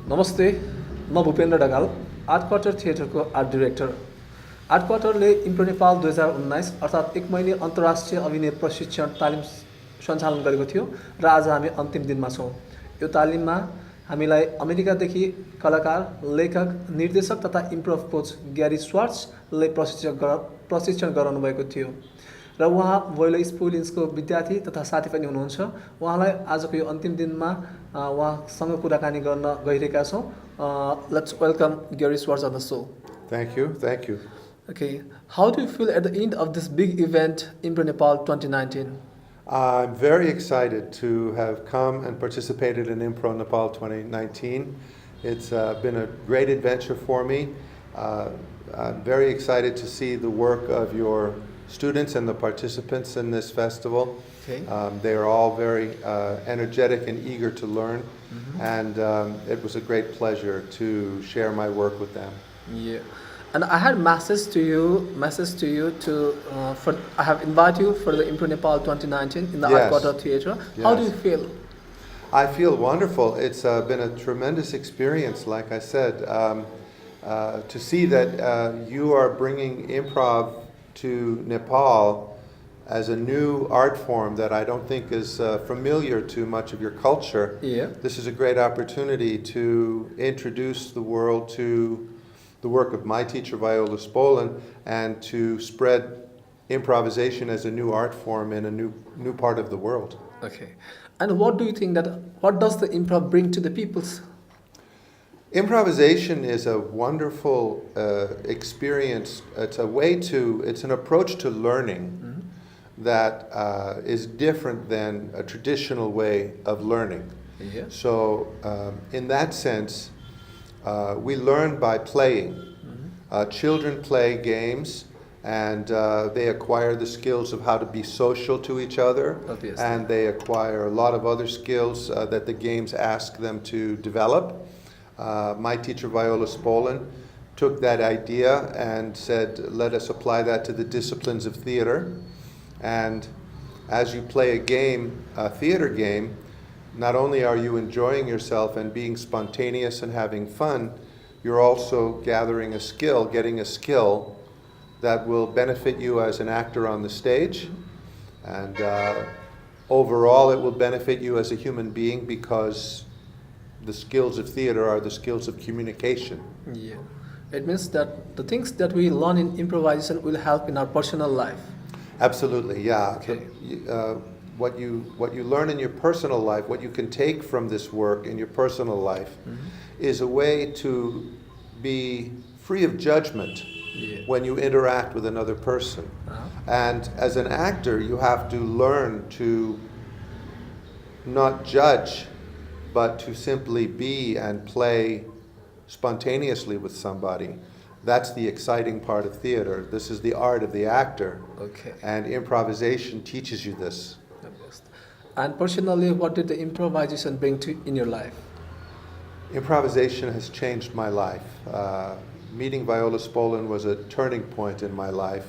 नमस्ते म Bhupendra Dhakal art quarter थिएटरको आर्ट डिरेक्टर। आर्ट क्वार्टरले इम्प्रो नेपाल 2019 अर्थात् 1 महिने अन्तर्राष्ट्रिय अभिनय प्रशिक्षण तालिम सञ्चालन गरेको थियो र आज हामी अन्तिम दिनमा छौँ। यो तालिममा हामीलाई अमेरिकादेखि कलाकार, लेखक, निर्देशक तथा इम्प्रोभ कोच ग्यारी स्वार्ट्सले प्रशिक्षण गराउनु भएको थियो र उहाँ वोइला स्कुलिन्सको विद्यार्थी तथा साथी पनि हुनुहुन्छ। उहाँलाई आजको यो अन्तिम दिनमा उहाँसँग कुराकानी गर्न गइरहेका छौँ। Let's welcome Gary Schwartz on the show. Thank you. Okay, how do you feel at the end of this big event, Impro Nepal 2019? I'm very excited to have come and participated in Improv Nepal 2019. It's been a great adventure for me. I'm very excited to see the work of your students and the participants in this festival. Okay. They are all very energetic and eager to learn, and it was a great pleasure to share my work with them. Yeah, and I had message to you to I have invited you for the Impro Nepal 2019 in the Art Quarter Theatre. How do you feel? I feel wonderful. It's been a tremendous experience, like I said, to see that you are bringing improv to Nepal as a new art form that I don't think is familiar to much of your culture. Yeah. This is a great opportunity to introduce the world to the work of my teacher Violas and to spread improvisation as a new art form in a new part of the world. Okay. And what do you think what does the improv bring to the peoples? Improvisation is a wonderful experience. It's an approach to learning that is different than a traditional way of learning. Yeah. So in that sense, we learn by playing. Children play games and they acquire the skills of how to be social to each other. Obviously. And they acquire a lot of other skills that the games ask them to develop. My teacher Violas took that idea and said, let us apply that to the disciplines of theater. And as you play a theater game, not only are you enjoying yourself and being spontaneous and having fun, you're also getting a skill that will benefit you as an actor on the stage. And overall, it will benefit you as a human being because the skills of theater are the skills of communication. Yeah. It means that the things that we learn in improvisation will help in our personal life. Absolutely, yeah. Okay. What you learn in your personal life, what you can take from this work in your personal life, is a way to be free of judgment when you interact with another person. And as an actor, you have to learn to not judge, but to simply be and play spontaneously with somebody. That's the exciting part of theater. This is the art of the actor. Okay. And improvisation teaches you this. And personally, what did the improvisation bring in your life? Improvisation has changed my life. Meeting Viola was a turning point in my life.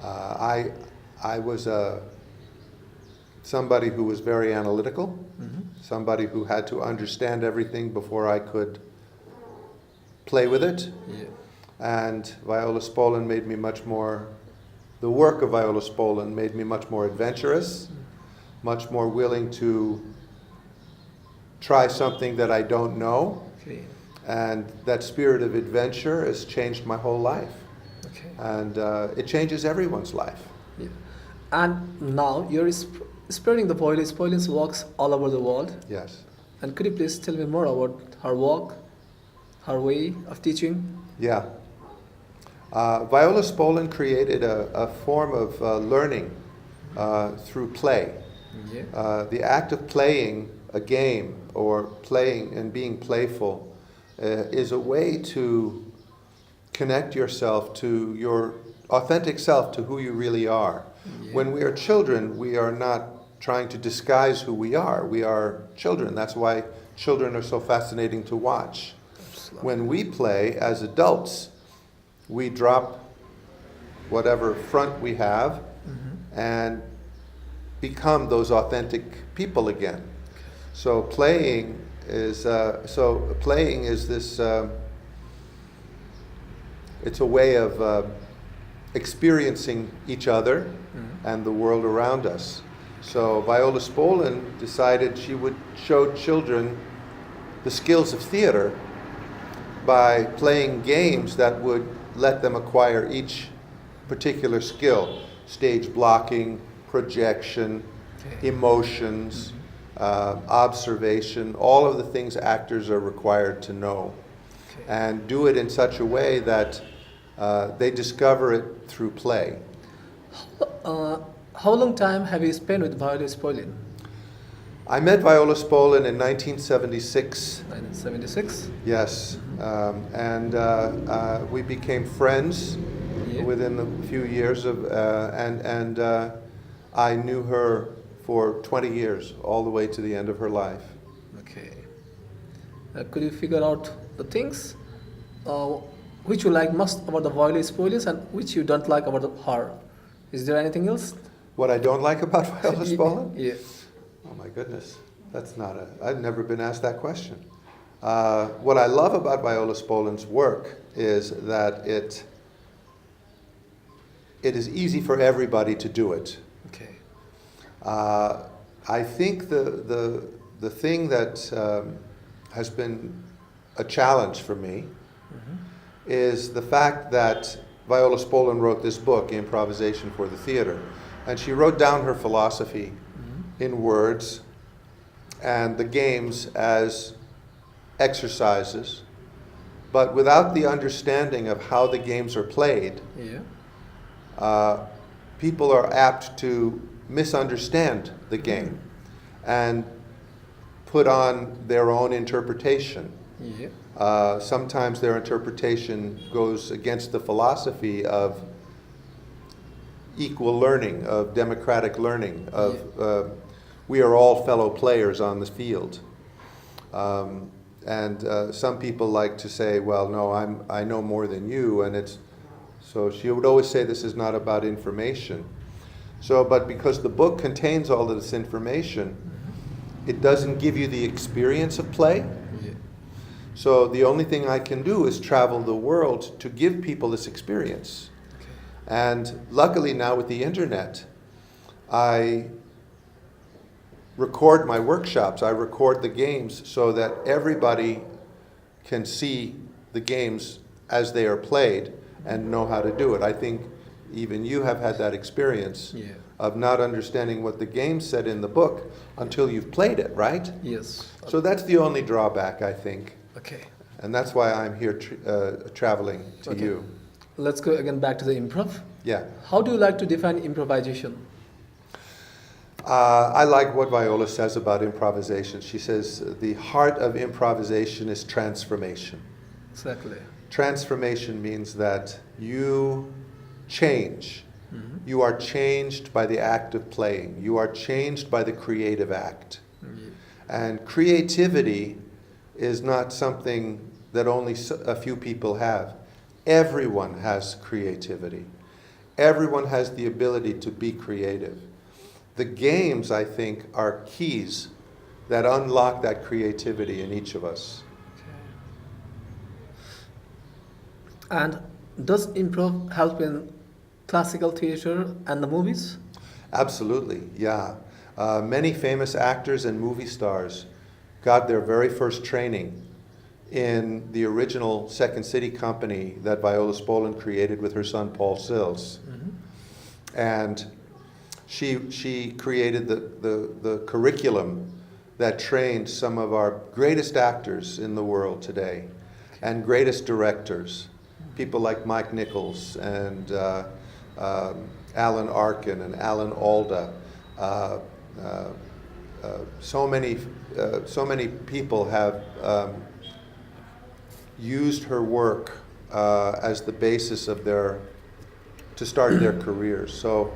I was somebody who was very analytical, somebody who had to understand everything before I could play with it. Yeah. And Viola made me much more, the work of Viola made me much more adventurous, much more willing to try something that I don't know. Okay. And that spirit of adventure has changed my whole life. Okay. And it changes everyone's life. Yeah. And now you're spreading the Violas works all over the world. Yes. And could you please tell me more about her work, her way of teaching? Yeah. Viola created a form of learning through play. Yeah. The act of playing a game or playing and being playful is a way to connect yourself to your authentic self, to who you really are. Yeah. When we are children, we are not trying to disguise who we are. We are children. That's why children are so fascinating to watch. Absolutely. When we play as adults, we drop whatever front we have and become those authentic people again. So playing is so playing is this. It's a way of experiencing each other and the world around us. So Viola Spolin decided she would show children the skills of theater by playing games that would let them acquire each particular skill: stage blocking, projection, emotions, observation, all of the things actors are required to know, and do it in such a way that they discover it through play. How long time have you spent with Viola Spolin? I met Viola Spolin in 1976. 1976? Yes, and we became friends within a few years of, and I knew her for 20 years, all the way to the end of her life. Okay. Could you figure out the things which you like most about the Viola Spolin and which you don't like about her? Is there anything else? What I don't like about Viola Spolin? Yeah. Oh my goodness, that's not I've never been asked that question. What I love about Viola Spolin's work is that it is easy for everybody to do it. Okay. I think the thing that has been a challenge for me is the fact that Viola Spolin wrote this book, Improvisation for the Theater, and she wrote down her philosophy in words and the games as exercises, but without the understanding of how the games are played, people are apt to misunderstand the game and put on their own interpretation. Sometimes their interpretation goes against the philosophy of equal learning, of democratic learning, of we are all fellow players on the field. And some people like to say, well, no, I know more than you, and it's, so she would always say this is not about information. So, but because the book contains all of this information, it doesn't give you the experience of play. So the only thing I can do is travel the world to give people this experience. And luckily now with the internet, I record my workshops, I record the games so that everybody can see the games as they are played and know how to do it. I think even you have had that experience of not understanding what the game said in the book until you've played it, right? Yes. So that's the only drawback, I think. Okay. And that's why I'm here traveling to you. Let's go again back to the improv. Yeah. How do you like to define improvisation? I like what Viola says about improvisation. She says the heart of improvisation is transformation. Exactly. Transformation means that you change. You are changed by the act of playing. You are changed by the creative act. And creativity is not something that only a few people have. Everyone has creativity. Everyone has the ability to be creative. The games, I think, are keys that unlock that creativity in each of us. And does improv help in classical theater and the movies? Absolutely, yeah. Many famous actors and movie stars got their very first training in the original Second City company that Viola Spolin created with her son Paul Sills. And she created the curriculum that trained some of our greatest actors in the world today and greatest directors, people like Mike Nichols and Alan Arkin and Alan Alda. So many people have used her work as the basis of to start their careers. So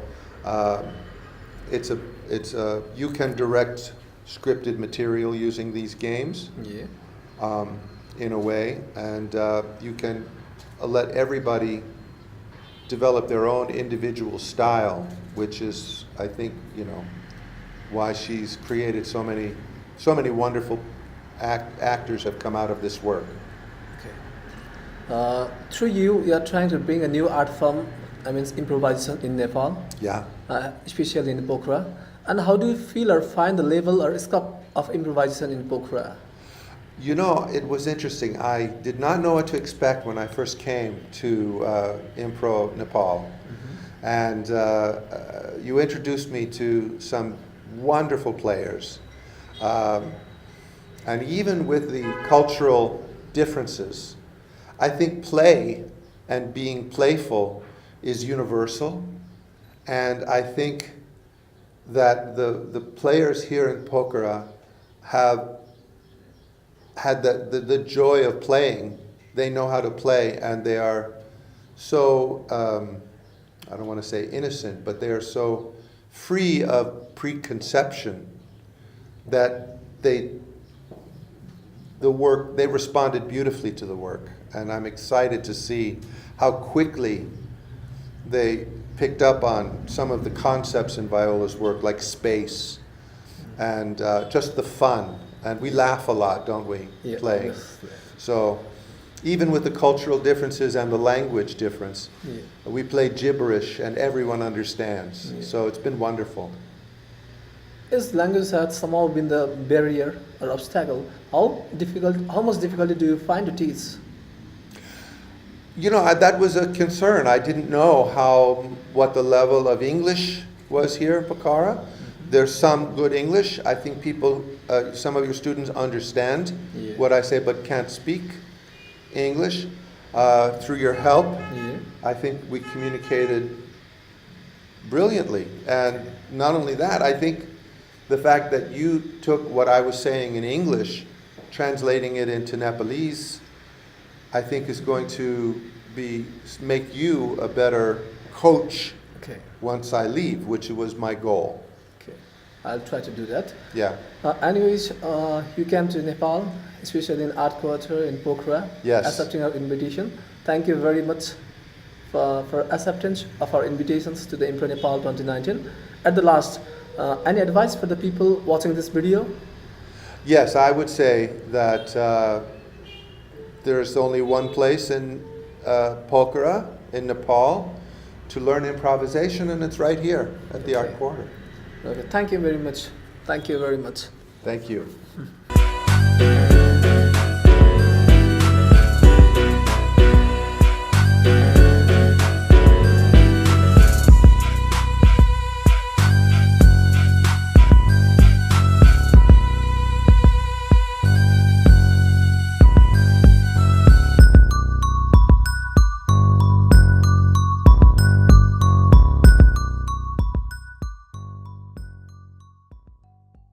you can direct scripted material using these games in a way, and you can let everybody develop their own individual style, which is, I think, why she's created so many wonderful actors have come out of this work. Okay. Through you are trying to bring a new art form, improvisation in Nepal, Yeah. especially in Pokhara. And how do you feel or find the level or scope of improvisation in Pokhara? You know, it was interesting. I did not know what to expect when I first came to Improv Nepal. And you introduced me to some wonderful players. And even with the cultural differences, I think play and being playful is universal. And I think that the players here in Pokhara have had the joy of playing. They know how to play, and they are so, I don't want to say innocent, but they are so free of preconception that they responded beautifully to the work. And I'm excited to see how quickly they picked up on some of the concepts in Viola's work, like space and just the fun. And we laugh a lot, don't we, playing? Yes. So even with the cultural differences and the language difference, we play gibberish and everyone understands. So it's been wonderful. Is language has somehow been the barrier or obstacle? How much difficulty do you find to teach? You know, that was a concern. I didn't know what the level of English was here in Pokhara. There's some good English. I think people, some of your students understand what I say but can't speak English. Through your help, I think we communicated brilliantly. And not only that, I think the fact that you took what I was saying in English, translating it into Nepalese, I think is going to make you a better coach once I leave, which was my goal. Okay, I'll try to do that. Yeah. Anyways, you came to Nepal, especially in Art Quarter in Pokhara, accepting our invitation. Thank you very much for acceptance of our invitations to the Improv Nepal 2019. At the last, any advice for the people watching this video? Yes, I would say that there's only one place in Pokhara, in Nepal, to learn improvisation, and it's right here at the Art Quarter. Okay, thank you very much. Thank you very much. Thank you.